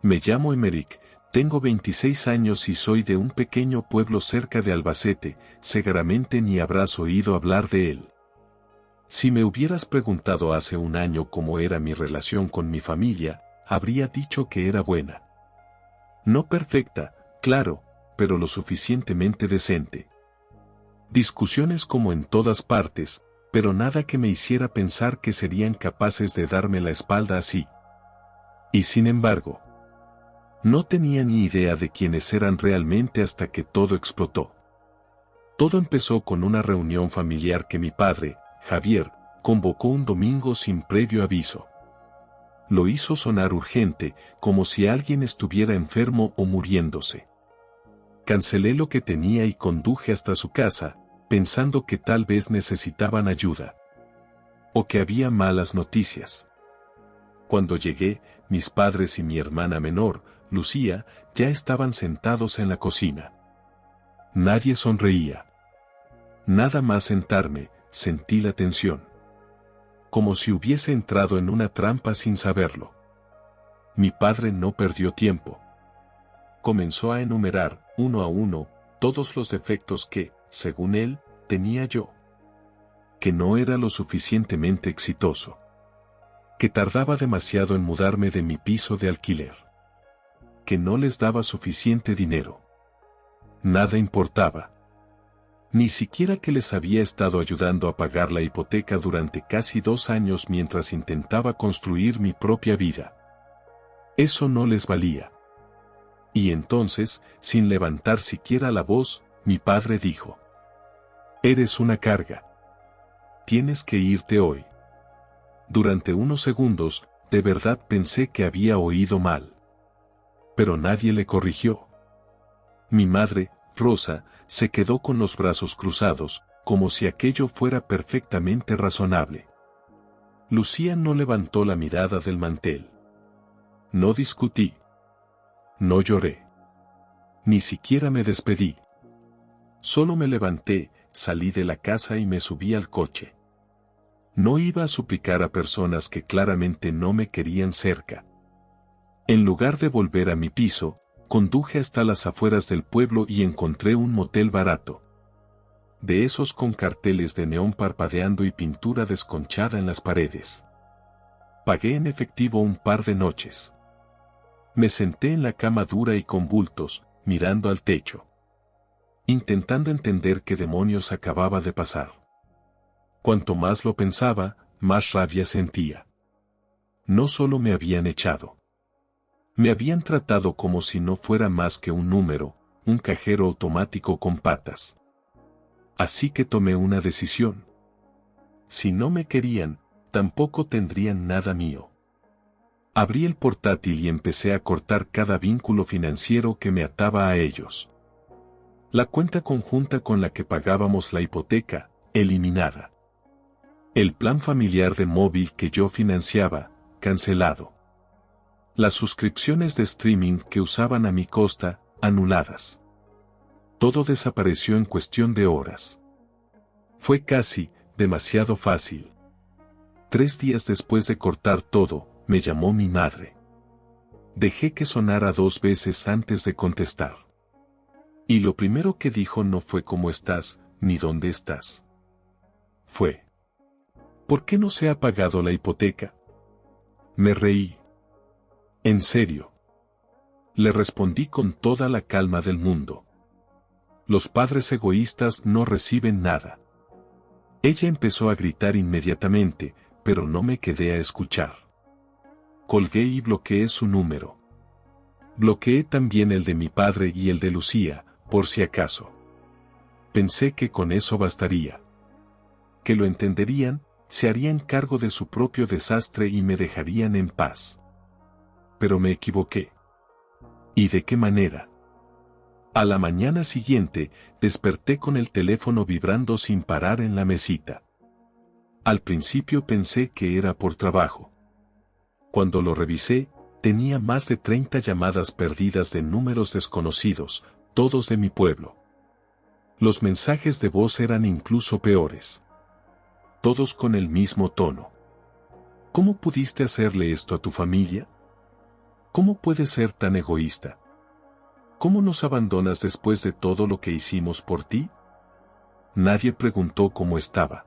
Me llamo Emerick, tengo 26 años y soy de un pequeño pueblo cerca de Albacete, seguramente ni habrás oído hablar de él. Si me hubieras preguntado hace un año cómo era mi relación con mi familia, habría dicho que era buena. No perfecta, claro, pero lo suficientemente decente. Discusiones como en todas partes, pero nada que me hiciera pensar que serían capaces de darme la espalda así. Y sin embargo, no tenía ni idea de quiénes eran realmente hasta que todo explotó. Todo empezó con una reunión familiar que mi padre, Javier, convocó un domingo sin previo aviso. Lo hizo sonar urgente, como si alguien estuviera enfermo o muriéndose. Cancelé lo que tenía y conduje hasta su casa, pensando que tal vez necesitaban ayuda. O que había malas noticias. Cuando llegué, mis padres y mi hermana menor, Lucía, ya estaban sentados en la cocina. Nadie sonreía. Nada más sentarme, sentí la tensión. Como si hubiese entrado en una trampa sin saberlo. Mi padre no perdió tiempo. Comenzó a enumerar, uno a uno, todos los defectos que, según él, tenía yo. Que no era lo suficientemente exitoso. Que tardaba demasiado en mudarme de mi piso de alquiler. Que no les daba suficiente dinero. Nada importaba. Ni siquiera que les había estado ayudando a pagar la hipoteca durante casi 2 años mientras intentaba construir mi propia vida. Eso no les valía. Y entonces, sin levantar siquiera la voz, mi padre dijo: «Eres una carga. Tienes que irte hoy». Durante unos segundos, de verdad pensé que había oído mal. Pero nadie le corrigió. Mi madre, Rosa, se quedó con los brazos cruzados, como si aquello fuera perfectamente razonable. Lucía no levantó la mirada del mantel. No discutí. No lloré. Ni siquiera me despedí. Solo me levanté, salí de la casa y me subí al coche. No iba a suplicar a personas que claramente no me querían cerca. En lugar de volver a mi piso, conduje hasta las afueras del pueblo y encontré un motel barato. De esos con carteles de neón parpadeando y pintura desconchada en las paredes. Pagué en efectivo un par de noches. Me senté en la cama dura y con bultos, mirando al techo. Intentando entender qué demonios acababa de pasar. Cuanto más lo pensaba, más rabia sentía. No solo me habían echado. Me habían tratado como si no fuera más que un número, un cajero automático con patas. Así que tomé una decisión. Si no me querían, tampoco tendrían nada mío. Abrí el portátil y empecé a cortar cada vínculo financiero que me ataba a ellos. La cuenta conjunta con la que pagábamos la hipoteca, eliminada. El plan familiar de móvil que yo financiaba, cancelado. Las suscripciones de streaming que usaban a mi costa, anuladas. Todo desapareció en cuestión de horas. Fue casi, demasiado fácil. 3 días después de cortar todo, me llamó mi madre. Dejé que sonara 2 veces antes de contestar. Y lo primero que dijo no fue ¿cómo estás?, ni ¿dónde estás? Fue: ¿por qué no se ha pagado la hipoteca? Me reí. ¿En serio? Le respondí con toda la calma del mundo. Los padres egoístas no reciben nada. Ella empezó a gritar inmediatamente, pero no me quedé a escuchar. Colgué y bloqueé su número. Bloqueé también el de mi padre y el de Lucía, por si acaso. Pensé que con eso bastaría. Que lo entenderían, se harían cargo de su propio desastre y me dejarían en paz. Pero me equivoqué. ¿Y de qué manera? A la mañana siguiente, desperté con el teléfono vibrando sin parar en la mesita. Al principio pensé que era por trabajo. Cuando lo revisé, tenía más de 30 llamadas perdidas de números desconocidos, todos de mi pueblo. Los mensajes de voz eran incluso peores. Todos con el mismo tono. ¿Cómo pudiste hacerle esto a tu familia? ¿Cómo puedes ser tan egoísta? ¿Cómo nos abandonas después de todo lo que hicimos por ti? Nadie preguntó cómo estaba.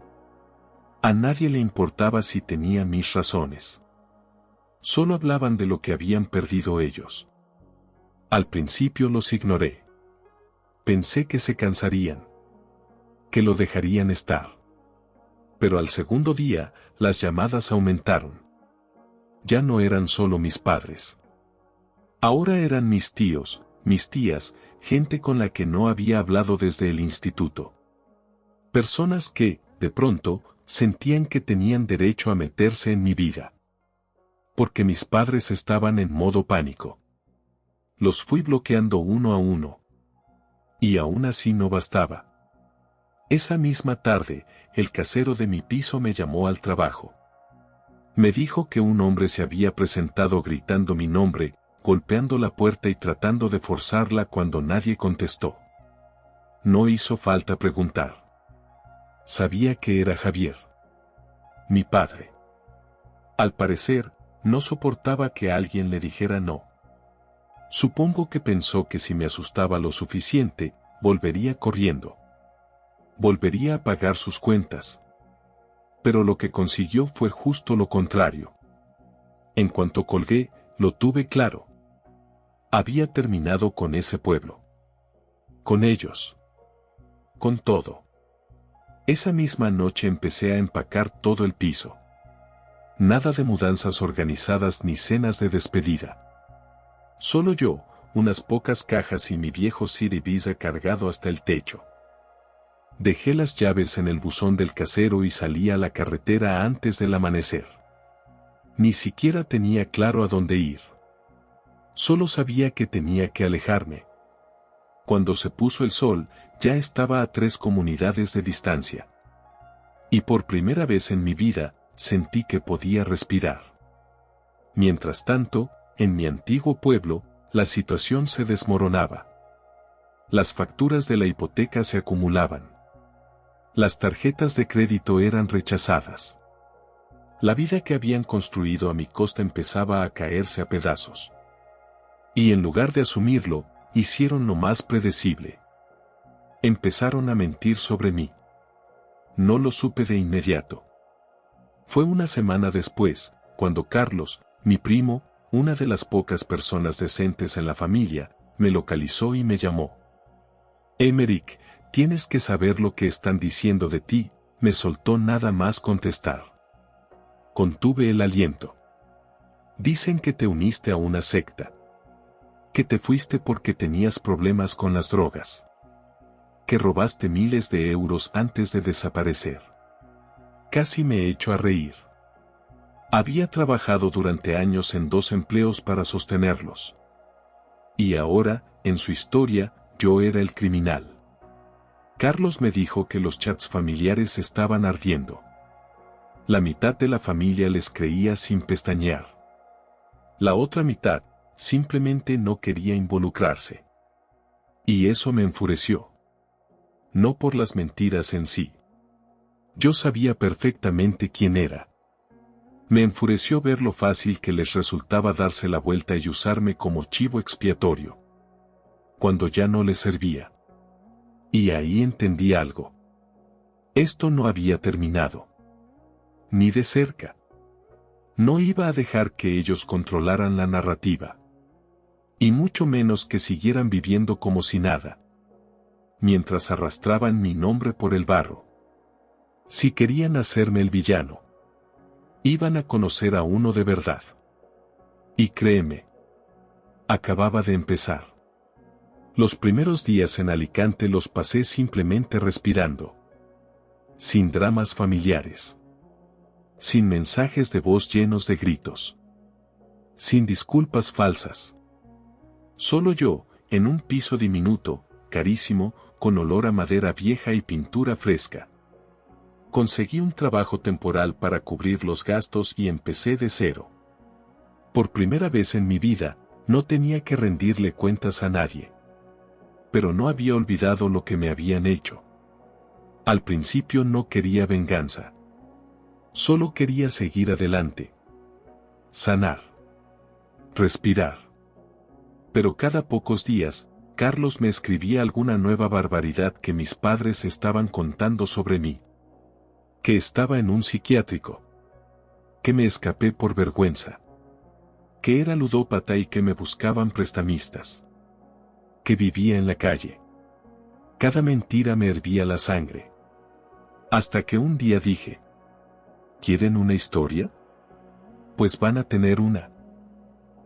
A nadie le importaba si tenía mis razones. Solo hablaban de lo que habían perdido ellos. Al principio los ignoré. Pensé que se cansarían, que lo dejarían estar. Pero al segundo día, las llamadas aumentaron. Ya no eran solo mis padres. Ahora eran mis tíos, mis tías, gente con la que no había hablado desde el instituto. Personas que, de pronto, sentían que tenían derecho a meterse en mi vida. Porque mis padres estaban en modo pánico. Los fui bloqueando uno a uno. Y aún así no bastaba. Esa misma tarde, el casero de mi piso me llamó al trabajo. Me dijo que un hombre se había presentado gritando mi nombre, golpeando la puerta y tratando de forzarla cuando nadie contestó. No hizo falta preguntar. Sabía que era Javier. Mi padre. Al parecer, no soportaba que alguien le dijera no. Supongo que pensó que si me asustaba lo suficiente, volvería corriendo. Volvería a pagar sus cuentas. Pero lo que consiguió fue justo lo contrario. En cuanto colgué, lo tuve claro. Había terminado con ese pueblo. Con ellos. Con todo. Esa misma noche empecé a empacar todo el piso. Nada de mudanzas organizadas ni cenas de despedida. Solo yo, unas pocas cajas y mi viejo Sir Ibiza cargado hasta el techo. Dejé las llaves en el buzón del casero y salí a la carretera antes del amanecer. Ni siquiera tenía claro a dónde ir. Solo sabía que tenía que alejarme. Cuando se puso el sol, ya estaba a 3 comunidades de distancia. Y por primera vez en mi vida, sentí que podía respirar. Mientras tanto, en mi antiguo pueblo, la situación se desmoronaba. Las facturas de la hipoteca se acumulaban. Las tarjetas de crédito eran rechazadas. La vida que habían construido a mi costa empezaba a caerse a pedazos. Y en lugar de asumirlo, hicieron lo más predecible. Empezaron a mentir sobre mí. No lo supe de inmediato. Fue una semana después, cuando Carlos, mi primo, una de las pocas personas decentes en la familia, me localizó y me llamó. Emerick, tienes que saber lo que están diciendo de ti, me soltó nada más contestar. Contuve el aliento. Dicen que te uniste a una secta. Que te fuiste porque tenías problemas con las drogas. Que robaste miles de euros antes de desaparecer. Casi me echo a reír. Había trabajado durante años en 2 empleos para sostenerlos. Y ahora, en su historia, yo era el criminal. Carlos me dijo que los chats familiares estaban ardiendo. La mitad de la familia les creía sin pestañear. La otra mitad, simplemente no quería involucrarse. Y eso me enfureció. No por las mentiras en sí. Yo sabía perfectamente quién era. Me enfureció ver lo fácil que les resultaba darse la vuelta y usarme como chivo expiatorio. Cuando ya no les servía. Y ahí entendí algo. Esto no había terminado. Ni de cerca. No iba a dejar que ellos controlaran la narrativa. Y mucho menos que siguieran viviendo como si nada. Mientras arrastraban mi nombre por el barro. Si querían hacerme el villano, iban a conocer a uno de verdad. Y créeme, acababa de empezar. Los primeros días en Alicante los pasé simplemente respirando. Sin dramas familiares. Sin mensajes de voz llenos de gritos. Sin disculpas falsas. Solo yo, en un piso diminuto, carísimo, con olor a madera vieja y pintura fresca. Conseguí un trabajo temporal para cubrir los gastos y empecé de cero. Por primera vez en mi vida, no tenía que rendirle cuentas a nadie. Pero no había olvidado lo que me habían hecho. Al principio no quería venganza. Solo quería seguir adelante. Sanar. Respirar. Pero cada pocos días, Carlos me escribía alguna nueva barbaridad que mis padres estaban contando sobre mí. Que estaba en un psiquiátrico. Que me escapé por vergüenza. Que era ludópata y que me buscaban prestamistas. Que vivía en la calle. Cada mentira me hervía la sangre. Hasta que un día dije: ¿quieren una historia? Pues van a tener una.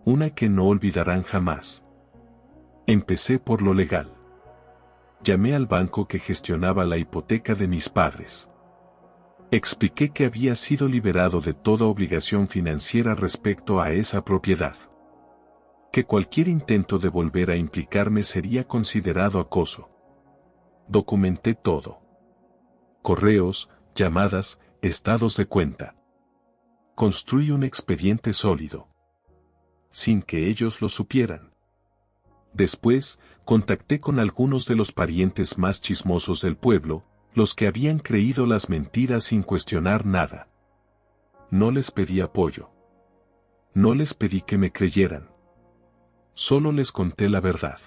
Una que no olvidarán jamás. Empecé por lo legal. Llamé al banco que gestionaba la hipoteca de mis padres. Expliqué que había sido liberado de toda obligación financiera respecto a esa propiedad. Que cualquier intento de volver a implicarme sería considerado acoso. Documenté todo. Correos, llamadas, estados de cuenta. Construí un expediente sólido. Sin que ellos lo supieran. Después, contacté con algunos de los parientes más chismosos del pueblo, los que habían creído las mentiras sin cuestionar nada. No les pedí apoyo. No les pedí que me creyeran. Solo les conté la verdad.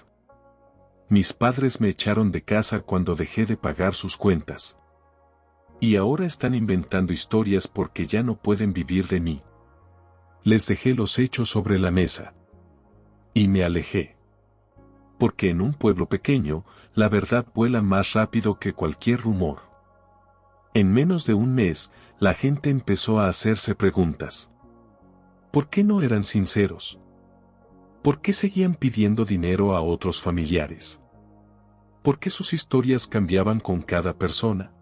Mis padres me echaron de casa cuando dejé de pagar sus cuentas. Y ahora están inventando historias porque ya no pueden vivir de mí. Les dejé los hechos sobre la mesa. Y me alejé. Porque en un pueblo pequeño, la verdad vuela más rápido que cualquier rumor. En menos de un mes, la gente empezó a hacerse preguntas. ¿Por qué no eran sinceros? ¿Por qué seguían pidiendo dinero a otros familiares? ¿Por qué sus historias cambiaban con cada persona?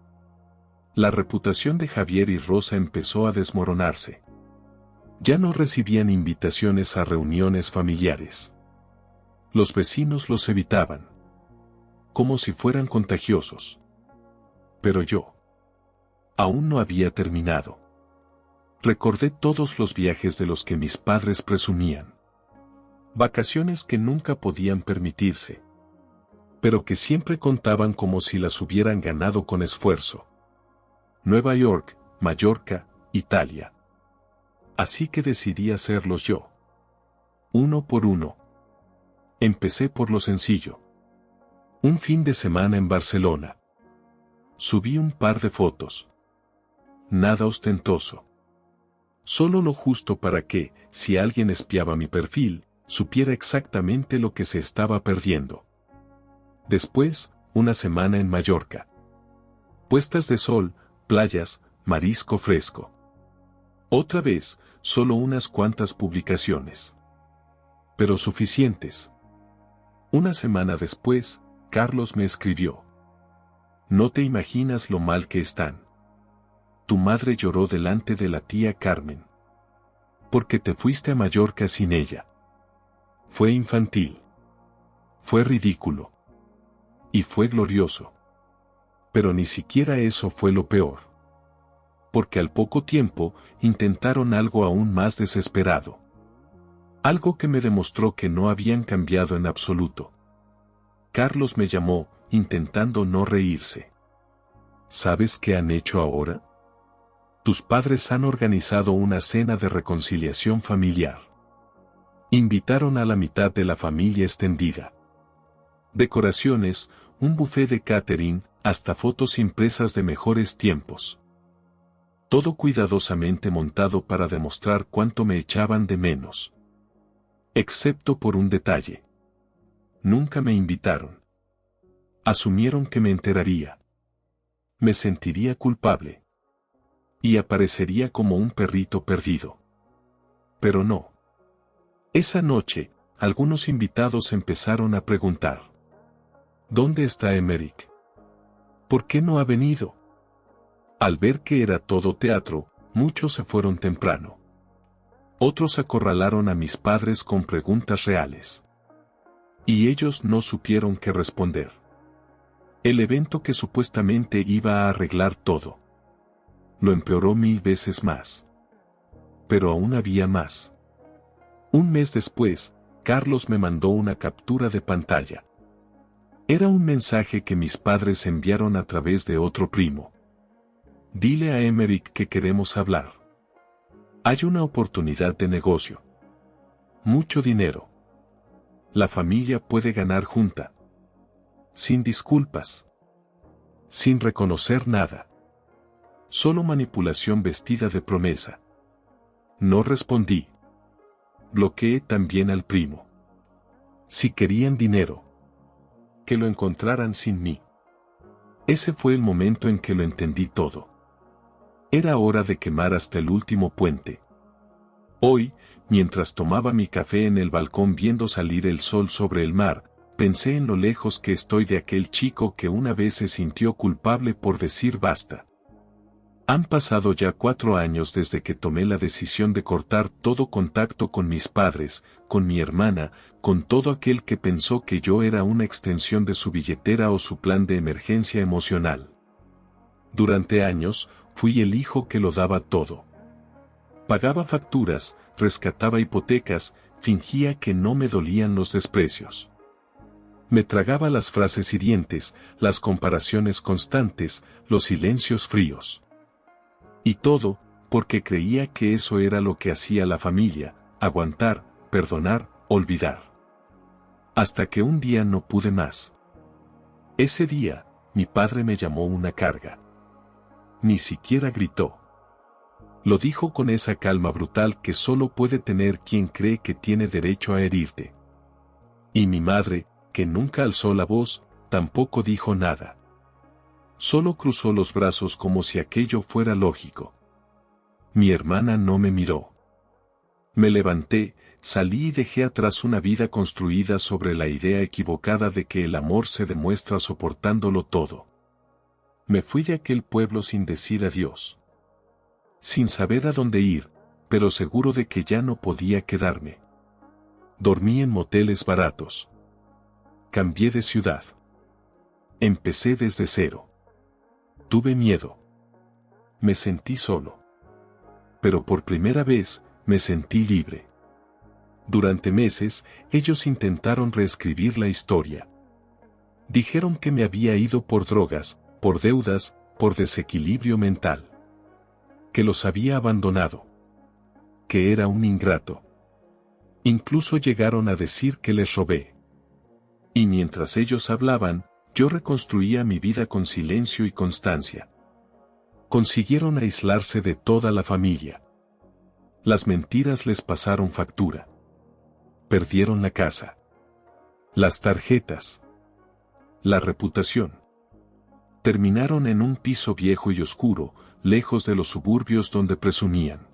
La reputación de Javier y Rosa empezó a desmoronarse. Ya no recibían invitaciones a reuniones familiares. Los vecinos los evitaban. Como si fueran contagiosos. Pero yo. Aún no había terminado. Recordé todos los viajes de los que mis padres presumían. Vacaciones que nunca podían permitirse. Pero que siempre contaban como si las hubieran ganado con esfuerzo. Nueva York, Mallorca, Italia. Así que decidí hacerlos yo. Uno por uno. Empecé por lo sencillo. Un fin de semana en Barcelona. Subí un par de fotos. Nada ostentoso. Solo lo justo para que, si alguien espiaba mi perfil, supiera exactamente lo que se estaba perdiendo. Después, una semana en Mallorca. Puestas de sol, playas, marisco fresco. Otra vez, solo unas cuantas publicaciones. Pero suficientes. Una semana después, Carlos me escribió. No te imaginas lo mal que están. Tu madre lloró delante de la tía Carmen. Porque te fuiste a Mallorca sin ella. Fue infantil. Fue ridículo. Y fue glorioso. Pero ni siquiera eso fue lo peor. Porque al poco tiempo, intentaron algo aún más desesperado. Algo que me demostró que no habían cambiado en absoluto. Carlos me llamó, intentando no reírse. ¿Sabes qué han hecho ahora? Tus padres han organizado una cena de reconciliación familiar. Invitaron a la mitad de la familia extendida. Decoraciones, un buffet de catering, hasta fotos impresas de mejores tiempos. Todo cuidadosamente montado para demostrar cuánto me echaban de menos. Excepto por un detalle. Nunca me invitaron. Asumieron que me enteraría. Me sentiría culpable. Y aparecería como un perrito perdido. Pero no. Esa noche, algunos invitados empezaron a preguntar. ¿Dónde está Emerick? ¿Por qué no ha venido? Al ver que era todo teatro, muchos se fueron temprano. Otros acorralaron a mis padres con preguntas reales. Y ellos no supieron qué responder. El evento que supuestamente iba a arreglar todo. Lo empeoró 1000 veces más. Pero aún había más. Un mes después, Carlos me mandó una captura de pantalla. Era un mensaje que mis padres enviaron a través de otro primo. Dile a Emerick que queremos hablar. Hay una oportunidad de negocio. Mucho dinero. La familia puede ganar junta. Sin disculpas. Sin reconocer nada. Solo manipulación vestida de promesa. No respondí. Bloqueé también al primo. Si querían dinero, que lo encontraran sin mí. Ese fue el momento en que lo entendí todo. Era hora de quemar hasta el último puente. Hoy, mientras tomaba mi café en el balcón viendo salir el sol sobre el mar, pensé en lo lejos que estoy de aquel chico que una vez se sintió culpable por decir basta. Han pasado ya 4 años desde que tomé la decisión de cortar todo contacto con mis padres, con mi hermana, con todo aquel que pensó que yo era una extensión de su billetera o su plan de emergencia emocional. Durante años, fui el hijo que lo daba todo. Pagaba facturas, rescataba hipotecas, fingía que no me dolían los desprecios. Me tragaba las frases hirientes, las comparaciones constantes, los silencios fríos. Y todo, porque creía que eso era lo que hacía la familia, aguantar, perdonar, olvidar. Hasta que un día no pude más. Ese día, mi padre me llamó una carga. Ni siquiera gritó. Lo dijo con esa calma brutal que solo puede tener quien cree que tiene derecho a herirte. Y mi madre, que nunca alzó la voz, tampoco dijo nada. Solo cruzó los brazos como si aquello fuera lógico. Mi hermana no me miró. Me levanté, salí y dejé atrás una vida construida sobre la idea equivocada de que el amor se demuestra soportándolo todo. Me fui de aquel pueblo sin decir adiós. Sin saber a dónde ir, pero seguro de que ya no podía quedarme. Dormí en moteles baratos. Cambié de ciudad. Empecé desde cero. Tuve miedo. Me sentí solo. Pero por primera vez, me sentí libre. Durante meses, ellos intentaron reescribir la historia. Dijeron que me había ido por drogas, por deudas, por desequilibrio mental. Que los había abandonado. Que era un ingrato. Incluso llegaron a decir que les robé. Y mientras ellos hablaban, yo reconstruía mi vida con silencio y constancia. Consiguieron aislarse de toda la familia. Las mentiras les pasaron factura. Perdieron la casa. Las tarjetas. La reputación. Terminaron en un piso viejo y oscuro, lejos de los suburbios donde presumían.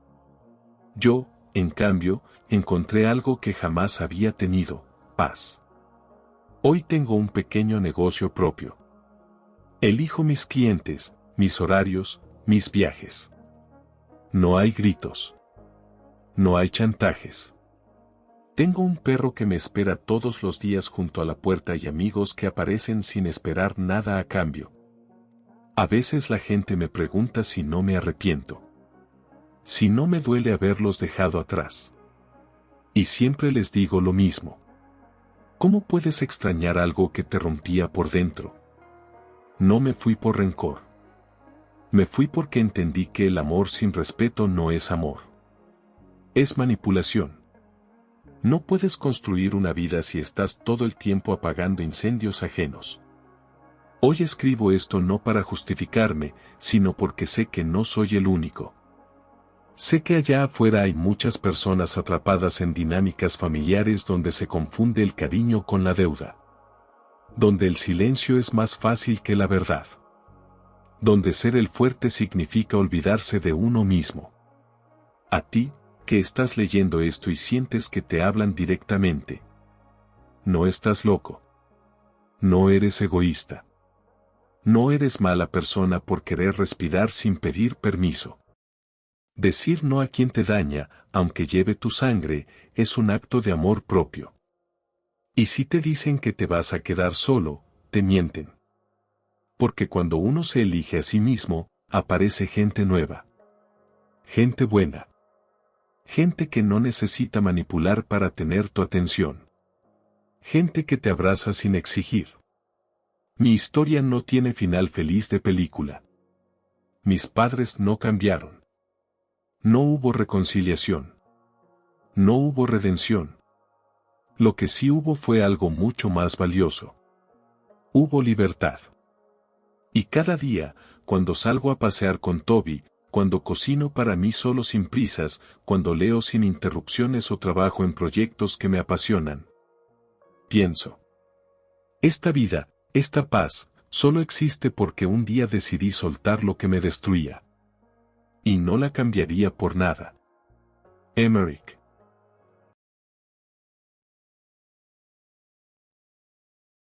Yo, en cambio, encontré algo que jamás había tenido: paz. Hoy tengo un pequeño negocio propio. Elijo mis clientes, mis horarios, mis viajes. No hay gritos. No hay chantajes. Tengo un perro que me espera todos los días junto a la puerta y amigos que aparecen sin esperar nada a cambio. A veces la gente me pregunta si no me arrepiento. Si no me duele haberlos dejado atrás. Y siempre les digo lo mismo. ¿Cómo puedes extrañar algo que te rompía por dentro? No me fui por rencor. Me fui porque entendí que el amor sin respeto no es amor. Es manipulación. No puedes construir una vida si estás todo el tiempo apagando incendios ajenos. Hoy escribo esto no para justificarme, sino porque sé que no soy el único. Sé que allá afuera hay muchas personas atrapadas en dinámicas familiares donde se confunde el cariño con la deuda. Donde el silencio es más fácil que la verdad. Donde ser el fuerte significa olvidarse de uno mismo. A ti, que estás leyendo esto y sientes que te hablan directamente. No estás loco. No eres egoísta. No eres mala persona por querer respirar sin pedir permiso. Decir no a quien te daña, aunque lleve tu sangre, es un acto de amor propio. Y si te dicen que te vas a quedar solo, te mienten. Porque cuando uno se elige a sí mismo, aparece gente nueva. Gente buena. Gente que no necesita manipular para tener tu atención. Gente que te abraza sin exigir. Mi historia no tiene final feliz de película. Mis padres no cambiaron. No hubo reconciliación. No hubo redención. Lo que sí hubo fue algo mucho más valioso. Hubo libertad. Y cada día, cuando salgo a pasear con Toby, cuando cocino para mí solo sin prisas, cuando leo sin interrupciones o trabajo en proyectos que me apasionan, pienso: esta vida, esta paz, solo existe porque un día decidí soltar lo que me destruía. Y no la cambiaría por nada. Emmerich.